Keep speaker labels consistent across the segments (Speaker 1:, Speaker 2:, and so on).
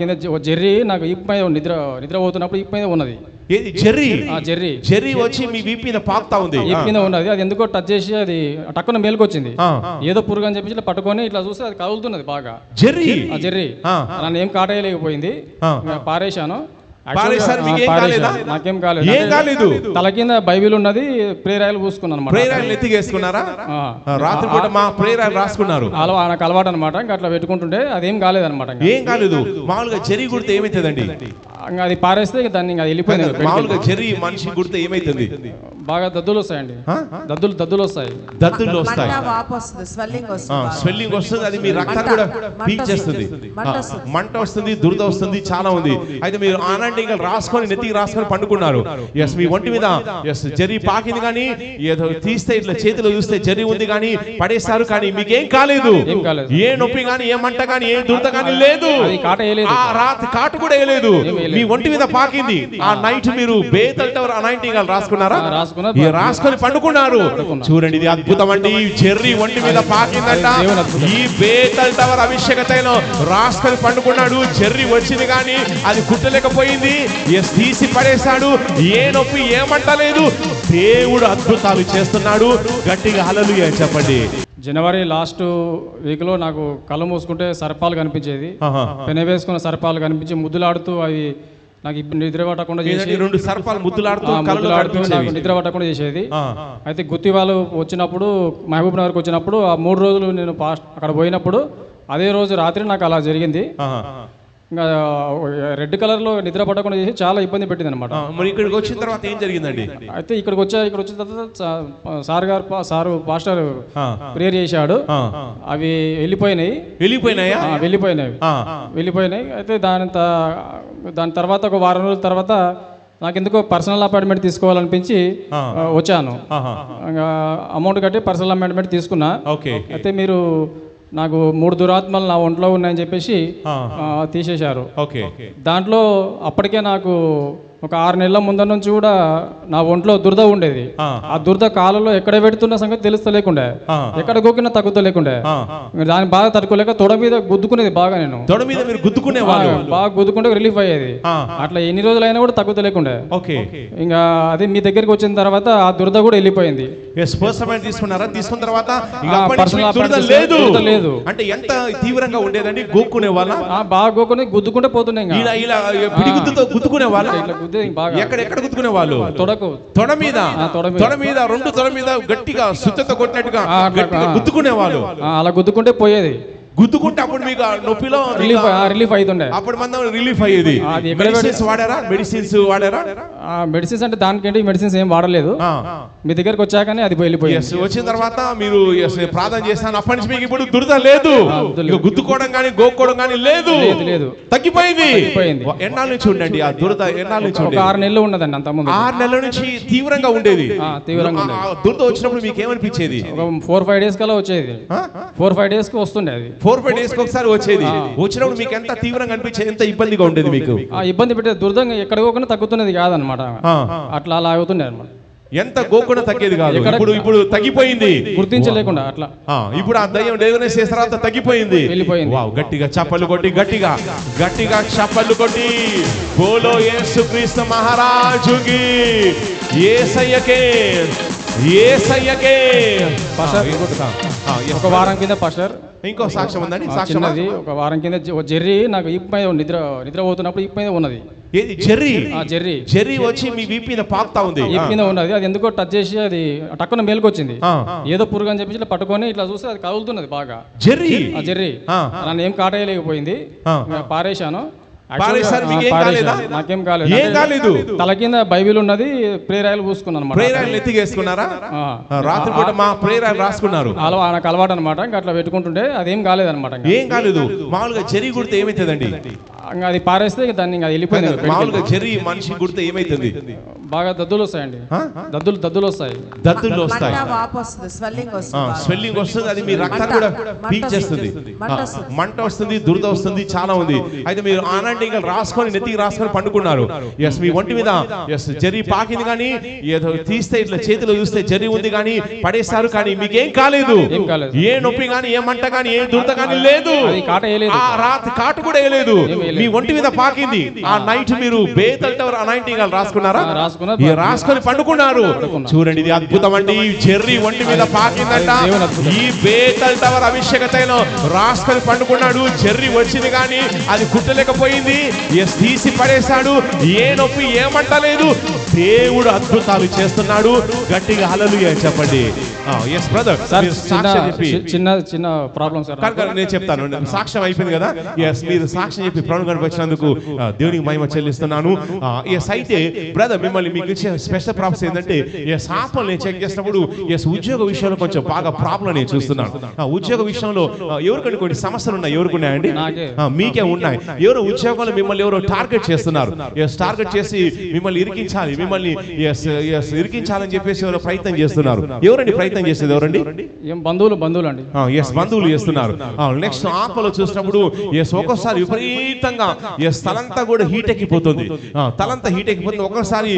Speaker 1: కింద జెర్రీ నాకు ఈపు మీద నిద్రపోతున్నప్పుడు ఈపు మీద ఉన్నది.
Speaker 2: ఏది జెర్రీ?
Speaker 1: జెర్రీ
Speaker 2: జెర్రీ వచ్చి మీ వీపు మీద పాకుతా ఉంది.
Speaker 1: ఈపు మీద ఉన్నది. అది ఎందుకో టచ్ చేసి అది టక్కున మేలుకొచ్చింది. ఏదో పురుగు అని చెప్పి ఇట్లా పట్టుకొని ఇట్లా చూస్తే అది కదులుతున్నది బాగా.
Speaker 2: జెర్రీ
Speaker 1: జెర్రీ నన్ను ఏం కాటేయలేకపోయింది, పారేశాను. నాకేం కాలేదు. తల కింద బైబిల్ ఉన్నది, ప్రేరాయలు పూసుకున్నాను.
Speaker 2: ప్రేరాయలు ఎత్తికేసుకున్నారా? రాత్రి పూట మా ప్రేరాయలు రాసుకున్నారు.
Speaker 1: నాకు అలవాటు అనమాట. ఇంకా అట్లా పెట్టుకుంటుంటే అదేం కాలేదన్నమాట.
Speaker 2: ఏం కాలేదు. మామూలుగా జెర్రీ కుడితే ఏమైతుందండి?
Speaker 1: అది పారేస్తే దాన్ని వెళ్ళిపోయింది.
Speaker 2: మామూలుగా జెర్రీ మనిషి కుడితే ఏమైతుంది?
Speaker 1: బాగా దద్దులు వస్తాయండి. దద్దులు వస్తాయి.
Speaker 2: దద్దులు వస్తాయి, స్వెల్లింగ్ వస్తుంది. అది మీ రక్తాన్ని కూడా పీల్చేస్తుంది, మంట వస్తుంది, దురద వస్తుంది, చాలా ఉంది. అయితే మీరు ఆనందంగా రాసుకొని నెత్తికి రాసుకొని పండుకున్నారు. ఎస్, మీ ఒంటి మీద ఎస్ జెర్రీ పాకింది, కానీ ఏదో తీస్తే ఇట్లా చేతిలో చూస్తే జెర్రీ ఉంది కానీ పడేస్తారు, కానీ మీకేం కాలేదు. ఏ నొప్పి కానీ, ఏ మంట కానీ, ఏ దురద కానీ లేదు. ఆ రాత్రి కాటు కూడా వేయలేదు. మీ ఒంటి మీద పాకింది. ఆ నైట్ మీరు బేతల్ టవర్ అనాయింటింగ్ రాసుకున్నారా? రాసుకొని పండుకున్నారు. చూడండి, ఇది అద్భుతం అండి. జెర్రీ ఒంటి మీద పాకిందంట. ఈ బేతల్ టవర్ అభిషేక తైలం రాసుకొని పండుకున్నాడు. జెర్రీ వచ్చింది కానీ అది కుట్టలేకపోయింది. ఎస్, తీసి పడేశాడు. ఏ నొప్పి, ఏమంటలేదు. దేవుడు అద్భుతాలు చేస్తున్నాడు. గట్టిగా హల్లెలూయా చెప్పండి.
Speaker 1: జనవరి లాస్ట్ వీక్ లో నాకు కళ్ళు మూసుకుంటే సర్పాలు కనిపించేది. పెన వేసుకున్న సర్పాలు కనిపించి ముద్దులాడుతూ అవి నాకు నిద్ర పట్టకుండా చేసి,
Speaker 2: 2 సర్పాలు ముద్దులాడుతూ
Speaker 1: నాకు నిద్ర పట్టకుండా చేసేది. అయితే గుత్తి వాళ్ళు వచ్చినప్పుడు, మహబూబ్ నగర్కి వచ్చినప్పుడు ఆ 3 రోజులు నేను అక్కడ పోయినప్పుడు అదే రోజు రాత్రి నాకు అలా జరిగింది. ఇంకా రెడ్ కలర్ లో నిద్ర పట్టకుండా చేసి చాలా ఇబ్బంది పెట్టింది అనమాట.
Speaker 2: మరి ఇక్కడికి వచ్చిన తర్వాత ఏం జరిగిందండి?
Speaker 1: అయితే ఇక్కడ వచ్చిన తర్వాత సారు పాస్టర్ ప్రేయర్ చేశాడు. అవి వెళ్ళిపోయినాయి. అయితే దాని తర్వాత ఒక వారం రోజుల తర్వాత నాకు ఎందుకో పర్సనల్ అపాయింట్మెంట్ తీసుకోవాలనిపించి వచ్చాను. అమౌంట్ కట్టి పర్సనల్ అపాయింట్మెంట్ తీసుకున్నా. అయితే మీరు నాకు 3 దురాత్మలు నా ఒంట్లో ఉన్నాయని చెప్పేసి తీసేశారు. దాంట్లో అప్పటికే నాకు ఒక 6 నెలల ముందర నుంచి కూడా నా ఒంట్లో దురద ఉండేది. ఆ దురద కాలంలో ఎక్కడ పెడుతున్న సంగతి తెలుస్తలేకుండే, ఎక్కడ గోకినా తగ్గుతలేకుండే. దాన్ని బాగా తట్టుకోలేక తొడ మీద గుద్దుకునేది బాగా. నేను
Speaker 2: తొడ మీద మీరు గుద్దుకునే
Speaker 1: బాగా గుద్దుకుంటే రిలీఫ్ అయ్యేది. అట్లా ఎన్ని రోజులైనా కూడా తగ్గుతలేకుండే. ఇంకా అది మీ దగ్గరికి వచ్చిన తర్వాత ఆ దురద కూడా వెళ్ళిపోయింది.
Speaker 2: తీసుకున్న తర్వాత
Speaker 1: లేదు.
Speaker 2: అంటే ఎంత తీవ్రంగా ఉండేదండి? గోక్కునే వాళ్ళ
Speaker 1: బాగా గోక్కుని గుద్దుకుంటే పోతున్నాయి.
Speaker 2: గుద్దుకునే వాళ్ళ ఎక్కడ గుద్దుకునే వాళ్ళు? తొడ మీద 2 తొడ మీద గట్టిగా సుత్తతో కొట్టినట్టుగా గుద్దుకునే వాళ్ళు.
Speaker 1: అలా గుద్దుకుంటే పోయేది.
Speaker 2: గుద్దుకుంటే అప్పుడు మీకు నొప్పిలో
Speaker 1: రిలీఫ్ అవుతుండే.
Speaker 2: అప్పుడు మనం రిలీఫ్ అయ్యేది. మెడిసిన్స్ వాడారా?
Speaker 1: మెడిసిన్స్ అంటే దానికంటే మెడిసిన్స్ ఏం వాడలేదు. మీ దగ్గరకు వచ్చాకనే అది వెళ్ళిపోయింది.
Speaker 2: వచ్చిన తర్వాత మీరు ప్రార్థన చేస్తాను. అప్పటి నుంచి మీకు ఇప్పుడు దురద లేదు. గుద్దుకోవడం కానీ గోక్కోవడం కానీ లేదు. తగ్గిపోయింది. ఎన్నాళ్ళ నుంచి ఉండండి ఆ దురద? ఎన్నాళ్ళ నుంచి?
Speaker 1: 6 నెలలు ఉన్నదండి. అంతకుముందు
Speaker 2: 6 నెలల నుంచి తీవ్రంగా ఉండేది. దురద వచ్చినప్పుడు మీకు ఏమనిపించేది?
Speaker 1: 4-5 డేస్ కల్లా వచ్చేది. 4-5 డేస్ కి వస్తుండే. అది
Speaker 2: 4-5 డేస్ కి ఒకసారి వచ్చేది. వచ్చినప్పుడు మీకు ఎంత తీవ్రంగా అనిపించేది? ఎంత ఇబ్బందిగా ఉండేది మీకు?
Speaker 1: ఇబ్బంది పెట్టేది. దురదంగా ఎక్కడికోకుండా తగ్గుతున్నది కాదనమాట. అట్లా అలా అవుతుండే అనమాట.
Speaker 2: ఎంత గోకుండా తగ్గేది కాదు. ఇప్పుడు తగ్గిపోయింది.
Speaker 1: గుర్తించలేకుండా అట్లా.
Speaker 2: ఇప్పుడు ఆ దయ్యం డెలివరీ చేసిన తర్వాత తగ్గిపోయింది. గట్టిగా చప్పలు కొట్టి, గట్టిగా చప్పలు కొట్టి బోలో యేసుక్రీస్తు మహారాజుకి, యేసయ్యకే.
Speaker 1: ఒక వారం కింద పాస్టర్
Speaker 2: ఇంకో సాక్ష్యం ఉందండి.
Speaker 1: ఒక వారం కింద జెర్రీ నాకు ఈపు మీద నిద్రపోతున్నప్పుడు ఈపు మీద ఉన్నది.
Speaker 2: ఏది జెర్రీ? జెర్రీ వచ్చి మీ వీపు మీద పాకుతా ఉంది.
Speaker 1: ఈపు మీద ఉన్నది. అది ఎందుకో టచ్ చేసి అది టక్కున మేలుకొచ్చింది. ఏదో పురుగు అని చెప్పి ఇట్లా పట్టుకొని ఇట్లా చూస్తే అది కదులుతున్నది బాగా.
Speaker 2: జెర్రీ
Speaker 1: నన్ను ఏం కాటేయలేకపోయింది. పారేశాను.
Speaker 2: నాకేం కాలేదు.
Speaker 1: తల కింద బైబిల్ ఉన్నది, ప్రేరాయలు పూసుకున్నాను.
Speaker 2: ప్రేరాయలు ఎత్తికేసుకున్నారా? రాత్రి పూట మా ప్రేరాయలు రాసుకున్నారు.
Speaker 1: నాకు అలవాటు అనమాట. ఇంకా అట్లా పెట్టుకుంటుంటే అదేం కాలేదన్నమాట.
Speaker 2: ఏం కాలేదు. మామూలుగా జెర్రీ కుడితే ఏమైతుందండి?
Speaker 1: అది పారేస్తే దాన్ని వెళ్ళిపోయింది.
Speaker 2: మామూలుగా జెర్రీ మనిషి కుడితే ఏమైతుంది?
Speaker 1: బాగా దద్దులు వస్తాయండి. దద్దులు వస్తాయి.
Speaker 2: స్వెల్లింగ్ వస్తుంది. అది మీ రక్తాన్ని కూడా పీల్చేస్తుంది, మంట వస్తుంది, దురద వస్తుంది, చాలా ఉంది. అయితే మీరు ఆనందంగా రాసుకొని నెత్తికి రాసుకొని పండుకున్నారు. ఎస్, మీ ఒంటి మీద జెర్రీ పాకింది, కానీ ఏదో తీస్తే ఇట్లా చేతిలో చూస్తే జెర్రీ ఉంది కానీ పడేస్తారు, కానీ మీకేం కాలేదు. ఏ నొప్పి కానీ, ఏ మంట కానీ, ఏ దురద కానీ లేదు. ఆ రాత్రి కాటు కూడా వేయలేదు. మీ ఒంటి మీద పాకింది. ఆ నైట్ మీరు బేతల్ టవర్ అనాయింటింగ్ రాసుకున్నారా? రాసుకొని పండుకున్నారు. చూడండి, ఇది అద్భుతం అండి. జెర్రీ ఒంటి మీద పాకిందంట. ఈ బేతల్ టవర్ అభిషేక తైలం రాసుకొని పండుకున్నాడు. జెర్రీ వచ్చింది కానీ అది కుట్టలేకపోయింది. తీసి పడేశాడు. ఏ నొప్పి ఏమంటలేదు. దేవుడు అద్భుతాలు చేస్తున్నాడు. గట్టిగా హల్లెలూయా చెప్పండి. ఎస్ బ్రదర్,
Speaker 1: చిన్న ప్రాబ్లమ్ సార్.
Speaker 2: నేను చెప్తాను. సాక్ష్యం అయిపోయింది కదా. ఎస్, మీరు సాక్ష్యం చెప్పి ప్రాణం కనిపించినందుకు దేవునికి మహిమ చెల్లిస్తున్నాను. ఎస్, అయితే బ్రదర్ మిమ్మల్ని మీకు ఇచ్చే స్పెషల్ ప్రాబ్లమ్స్ ఏంటంటే, ఎస్ ఆత్మలు నేను చెక్ చేసినప్పుడు ఎస్ ఉద్యోగ విషయంలో కొంచెం బాగా ప్రాబ్లం నేను చూస్తున్నాను. ఉద్యోగ విషయంలో ఎవరికంటే కొన్ని సమస్యలు ఉన్నాయి. ఎవరికి ఉన్నాయండి? మీకే ఉన్నాయి. ఎవరో ఉద్యోగంలో మిమ్మల్ని ఎవరో టార్గెట్ చేస్తున్నారు. ఎస్, టార్గెట్ చేసి మిమ్మల్ని ఇరికించాలి, మిమ్మల్ని ఇరికించాలని చెప్పేసి ఎవరో ప్రయత్నం చేస్తున్నారు. ఎవరండి ప్రయత్నం చేసేది? ఎవరండి?
Speaker 1: బంధువులు అండి.
Speaker 2: ఎస్, బంధువులు చేస్తున్నారు. నెక్స్ట్ ఆత్మలో చూసినప్పుడు ఎస్ ఒక్కోసారి విపరీతంగా ఎస్ తలంతా కూడా హీట్ ఎక్కిపోతుంది. తలంతా హీట్ ఎక్కిపోతుంది. ఒక్కోసారి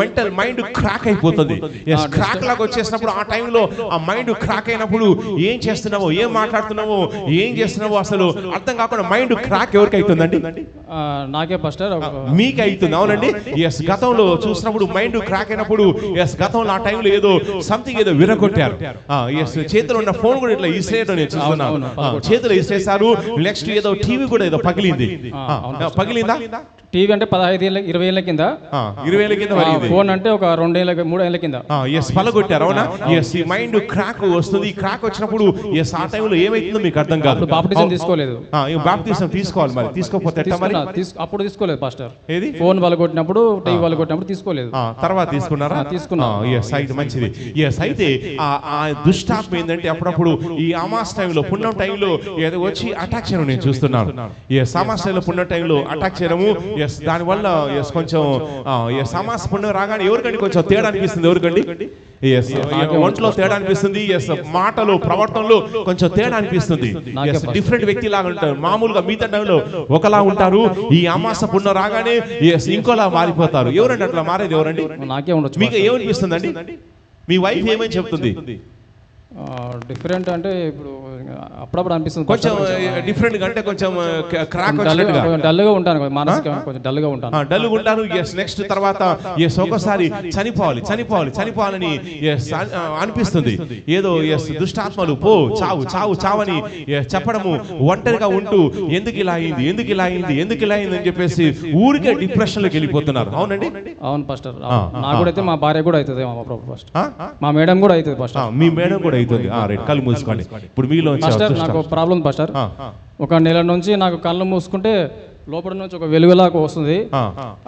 Speaker 2: మెంటల్ మైండ్ క్రాక్ అయిపోతుంది. ఎస్, క్రాక్ లాగా వచ్చేసినప్పుడు ఆ టైంలో ఆ మైండ్ క్రాక్ అయినప్పుడు ఏం చేస్తున్నావో, ఏం మాట్లాడుతున్నావో, ఏం చేస్తున్నావో అసలు అర్థం కాకుండా మైండ్ క్రాక్ ఎవరికి అవుతుందండి?
Speaker 1: నాకే పాస్టర్.
Speaker 2: మీకే అవుతుంది. అవునండి. ఎస్, గతంలో చూసినప్పుడు మైండ్ క్రాక్ అయినప్పుడు ఎస్ గతంలో ఆ టైంలో ఏదో సంథింగ్ ఏదో విరగొట్టారు. ఎస్, చేతిలో ఉన్న ఫోన్ కూడా ఇట్లా ఇస్రేయడం నేను చూస్తున్నాను. చేతిలో ఇస్రేసారు. నెక్స్ట్ ఏదో టీవీ కూడా ఏదో పగిలింది. పగిలిందా?
Speaker 1: టీవీ అంటే 15-20 ఏళ్ల కింద.
Speaker 2: 20 ఏళ్ల కింద పగిలింది.
Speaker 1: ఫోన్ అంటే ఒక 2-3 ఏళ్ల కింద.
Speaker 2: ఎస్, పలగొట్టారు. అవునా? ఎస్, ఈ మైండ్ క్రాక్ వస్తుంది. క్రాక్ వచ్చినప్పుడు ఎస్ ఆ టైంలో ఏమైతుందో మీకు అర్థం కాదు.
Speaker 1: బాప్టిజం తీసుకోలేదు.
Speaker 2: బాప్టిజం తీసుకోవాలి. మరి తీసుకోకపోతే
Speaker 1: అప్పుడు తీసుకోలేదు పాస్టర్.
Speaker 2: ఏది?
Speaker 1: ఫోన్ పలగొట్టినప్పుడు, టీవీ పలగొట్టినప్పుడు తీసుకోలేదు.
Speaker 2: తర్వాత తీసుకున్నారా?
Speaker 1: తీసుకున్నా.
Speaker 2: ఎస్, అయితే మంచిది. ఎస్, అయితే ఆ దుష్టాత్మ ఏంటంటే అప్పుడప్పుడు ఈ అమాస్ టైంలో, పుణ్యం టైంలో ఏదో వచ్చి అటాక్ చేయడం నేను చూస్తున్నాను. ఎస్, అమాస్ టైంలో, పుణ్యం టైంలో అటాక్ చేయడము. ఎస్, దానివల్ల ఎస్ కొంచెం సమాస పుణ్యం రాగానే ఎవరికండి కొంచెం తేడా అనిపిస్తుంది? ఎవరికండి? ఎస్, ఒంట్లో తేడా అనిపిస్తుంది. ఎస్, మాటలు, ప్రవర్తనలో కొంచెం తేడా అనిపిస్తుంది. ఎస్, డిఫరెంట్ వ్యక్తి లాగా ఉంటారు. మామూలుగా మిగతా టైంలో ఒకలా ఉంటారు. ఈ అమాస పుణ్యం రాగానే ఎస్ ఇంకోలా మారిపోతారు. ఎవరండి అట్లా మారేది? ఎవరండి?
Speaker 1: నాకే ఉండొచ్చు.
Speaker 2: మీకు ఏమనిపిస్తుందండి? మీ వైఫ్ ఏమని చెప్తుంది?
Speaker 1: డిఫరెంట్ అంటే ఇప్పుడు అప్పుడప్పుడు అనిపిస్తుంది
Speaker 2: కొంచెం డిఫరెంట్ గా, అంటే కొంచెం క్రాక్
Speaker 1: డల్ గా ఉంటాను, మానసికంగా కొంచెం డల్ గా ఉంటాను.
Speaker 2: డల్ గా ఉంటాను. ఎస్, నెక్స్ట్ తర్వాత ఎస్ ఒక్కోసారి చనిపోవాలని ఎస్ అనిపిస్తుంది. ఏదో ఎస్ దుష్టాత్మలు పో చావు చావని చెప్పడము, ఒంటరిగా ఉంటూ ఎందుకు ఇలా అయింది అని చెప్పేసి ఊరికే డిప్రెషన్ లోకి వెళ్ళిపోతున్నారు. అవునండి?
Speaker 1: అవును పాస్టర్. నాకు కూడా అయితే, మా భార్య కూడా అవుతుంది, మా మేడం కూడా అవుతుంది పాస్టర్.
Speaker 2: మీ మేడం కూడా అవుతుంది. కళ్ళు మూసుకోండి. ఇప్పుడు మీలో
Speaker 1: నాకు ప్రాబ్లం పాస్టర్. ఒక నెల నుంచి నాకు కళ్ళు మూసుకుంటే లోపల నుంచి ఒక వెలుగులాగా వస్తుంది.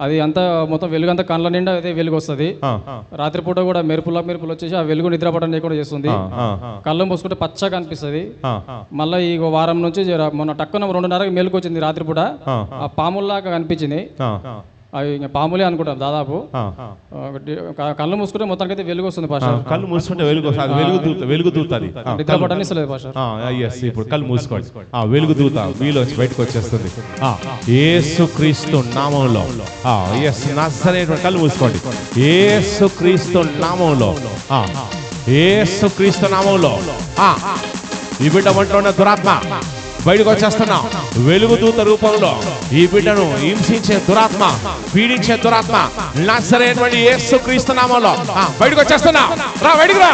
Speaker 1: అది అంతా మొత్తం వెలుగు అంతా కళ్ళ నిండా అదే వెలుగు వస్తుంది. రాత్రిపూట కూడా మెరుపులు వచ్చేసి ఆ వెలుగు నిద్రపడడం కూడా చేస్తుంది. కళ్ళు మూసుకుంటే పచ్చగా అనిపిస్తుంది. మళ్ళీ ఈ వారం నుంచి మొన్న టక్కున 2:30కి మెలుగు వచ్చింది రాత్రిపూట. ఆ పాముల్లాగా కనిపించింది. అవి పాములే అనుకుంటాం దాదాపు. కళ్ళు మూసుకుంటే మొత్తానికి అయితే వెలుగు వస్తుంది పాస్టర్.
Speaker 2: కళ్ళు మూసుకుంటే వెలుగు దూతాది.
Speaker 1: నిద్రపడని ఇస్తలేదు పాస్టర్.
Speaker 2: ఇప్పుడు కళ్ళు మూసుకోండి. వెలుగు దూత మీలో బయటకు వచ్చేస్తుంది. యేసుక్రీస్తు నామంలో. నజరేయుడు కళ్ళు మూసుకోండి. యేసుక్రీస్తు నామంలో. యేసుక్రీస్తు నామంలో ఈ బిడ్డ వంట ఉన్న దురాత్మ బయటకు వచ్చేస్తున్నాం. వెలుగుదూత రూపంలో ఈ బిడ్డను హింసించే దురాత్మ, పీడించే దురాత్మ నజరేయుడైన యేసుక్రీస్తు నామములో బయటకు వచ్చేస్తున్నా. రా, బయటకు రా.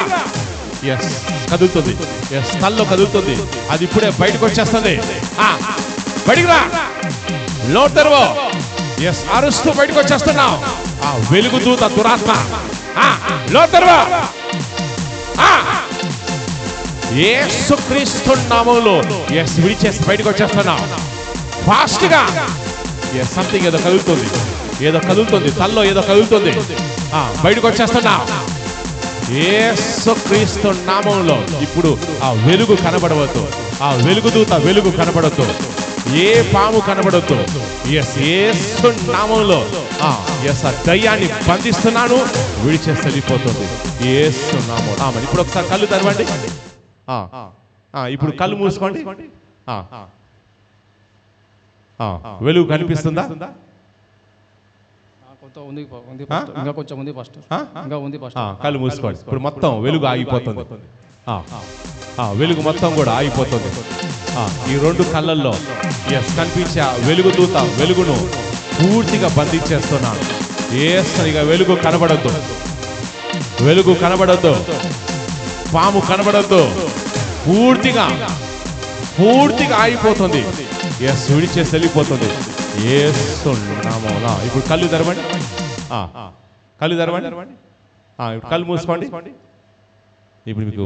Speaker 2: ఎస్, కదులుతుంది. ఎస్, తల్లో కదులుతుంది. అది ఇప్పుడే బయటకు వచ్చేస్తుంది. బయటకు రా, నోరు తెరువు. ఎస్, అరుస్తూ బయటకు వచ్చేస్తున్నావు. వెలుగుదూత దురాత్మ నోరు తెరువు. యేసుక్రీస్తు నామములో ఎస్ విడిచేసి బయటకు వచ్చేస్తున్నా ఫాస్ట్ గా. ఎస్, సంథింగ్ ఏదో కదులుతుంది. తల్లో ఏదో కదులుతుంది. బయటకు వచ్చేస్తున్నా యేసుక్రీస్తు నామములో. ఇప్పుడు ఆ వెలుగు కనబడవద్దు. ఆ వెలుగుదూత వెలుగు కనబడద్దు. ఏ పాము కనబడద్దు. ఎస్, యేసు నామములో ఎస్ ఆ దయ్యాన్ని బంధిస్తున్నాను. విడిచేసి వెళ్ళిపోతుంది యేసు నామములో. ఇప్పుడు ఒకసారి కళ్ళు తెరవండి. ఇప్పుడు కళ్ళు మూసుకోండి. వెలుగు కనిపిస్తుందా? కళ్ళు మూసుకోండి. ఇప్పుడు మొత్తం వెలుగు ఆగిపోతుంది. వెలుగు మొత్తం కూడా ఆగిపోతుంది. ఈ రెండు కళ్ళల్లో కనిపించే ఆ వెలుగు దూత వెలుగును పూర్తిగా బంధించేస్తున్నాను. ఇక వెలుగు కనబడద్దు, వెలుగు కనబడద్దు, పాము కనబడద్దు, పూర్తిగా ఆగిపోతుంది. విడిచేసి వెళ్ళిపోతుంది. ఇప్పుడు కళ్ళు తెరవండి, కళ్ళు తెరవండి, ఇప్పుడు కళ్ళు మూసుకోండి. ఇప్పుడు మీకు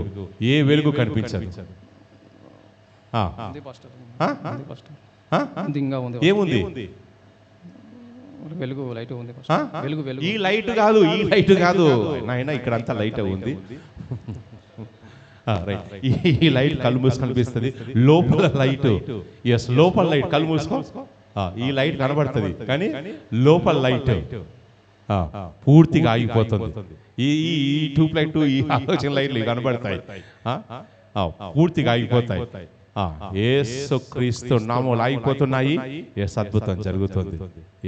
Speaker 2: ఏ వెలుగు కనిపించదు. ఏముంది?
Speaker 1: వెలుగు లైట్ ఉంది.
Speaker 2: ఈ లైట్ కాదు, ఈ లైట్ కాదు నాయన, ఇక్కడ అంతా లైట్ ఉంది. ఈ లైట్ కళ్ళు మూసి కనిపిస్తుంది. లోపల లైట్, లోపల లైట్ కళ్ళు మూసుకో. ఈ లైట్ కనబడుతుంది కానీ లోపల లైట్ పూర్తిగా ఆగిపోతుంది. ఈ ట్యూబ్ లైట్, ఈ ఆలోచన లైట్లు కనబడతాయి, పూర్తిగా ఆగిపోతాయి. యేసు క్రీస్తు నామములో ఆగిపోతున్నాయి. అద్భుతం జరుగుతుంది.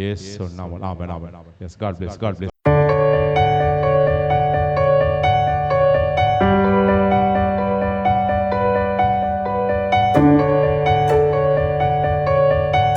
Speaker 2: యేసు నామములో. ఆమేన్. God bless.